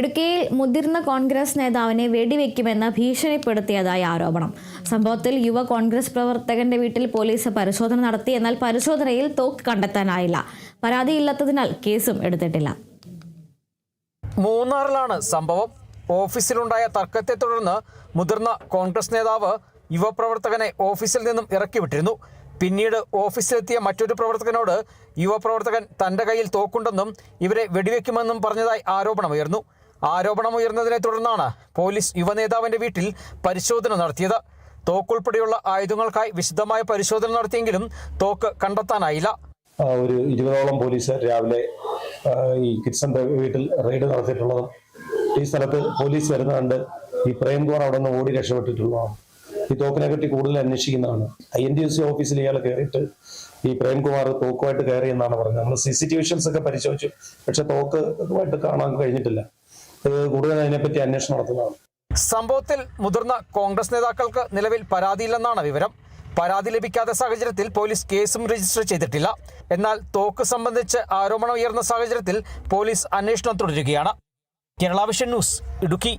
ഇടുക്കിയിൽ മുതിർന്ന കോൺഗ്രസ് നേതാവിനെ വെടിവെക്കുമെന്ന് ഭീഷണിപ്പെടുത്തിയതായി ആരോപണം. സംഭവത്തിൽ യുവ കോൺഗ്രസ് പ്രവർത്തകന്റെ വീട്ടിൽ പോലീസ് പരിശോധന നടത്തി. എന്നാൽ പരിശോധനയിൽ തോക്ക് കണ്ടെത്താനായില്ല. പരാതിയില്ലാത്തതിനാൽ കേസും എടുത്തിട്ടില്ല. മൂന്നാറിലാണ് സംഭവം. ഓഫീസിലുണ്ടായ തർക്കത്തെ തുടർന്ന് മുതിർന്ന കോൺഗ്രസ് നേതാവ് യുവപ്രവർത്തകനെ ഓഫീസിൽ നിന്നും ഇറക്കിവിട്ടിരുന്നു. പിന്നീട് ഓഫീസിലെത്തിയ മറ്റൊരു പ്രവർത്തകനോട് യുവപ്രവർത്തകൻ തൻ്റെ കയ്യിൽ തോക്കുണ്ടെന്നും ഇവരെ വെടിവെക്കുമെന്നും പറഞ്ഞതായി ആരോപണമുയർന്നു. ആരോപണമുയർന്നതിനെ തുടർന്നാണ് പോലീസ് യുവനേതാവിൻ്റെ വീട്ടിൽ പരിശോധന നടത്തിയത്. തോക്കുൾപ്പെടെയുള്ള ആയുധങ്ങൾക്കായി വിശദമായ പരിശോധന നടത്തിയെങ്കിലും തോക്ക് കണ്ടെത്താനായില്ല. ഒരു 20ഓളം പോലീസ് രാവിലെ ഈ കിഡ്സന്റെ വീട്ടിൽ റെയ്ഡ് നടത്തിയിട്ടുള്ളതും ഈ സ്ഥലത്ത് പോലീസ് വരുന്നതുകൊണ്ട് ഈ പ്രേംകുമാർ അവിടെ നിന്ന് ഓടി രക്ഷപ്പെട്ടിട്ടുള്ളതാണ്. ഈ തോക്കിനെ പറ്റി കൂടുതൽ അന്വേഷിക്കുന്നതാണ്. INTUC ഓഫീസിൽ ഇയാൾ കയറിയിട്ട് ഈ പ്രേംകുമാർ തോക്കുമായിട്ട് കയറിയെന്നാണ് പറഞ്ഞത്. നമ്മൾ CCTV വിഷ്വൽസ് ഒക്കെ പരിശോധിച്ചു, പക്ഷെ തോക്കുമായിട്ട് കാണാൻ കഴിഞ്ഞിട്ടില്ല. കൂടുതൽ അതിനെപ്പറ്റി അന്വേഷണം നടത്തുന്നതാണ്. സംഭവത്തിൽ മുതിർന്ന കോൺഗ്രസ് നേതാക്കൾക്ക് നിലവിൽ പരാതിയില്ലെന്നാണ് വിവരം. പരാതി ലഭിക്കാത്ത സാഹചര്യത്തിൽ പോലീസ് കേസും രജിസ്റ്റർ ചെയ്തിട്ടില്ല. എന്നാൽ തോക്ക് സംബന്ധിച്ച് ആരോപണം ഉയർന്ന സാഹചര്യത്തിൽ പോലീസ് അന്വേഷണം തുടരുകയാണ്. Kerala vision news, Idukki.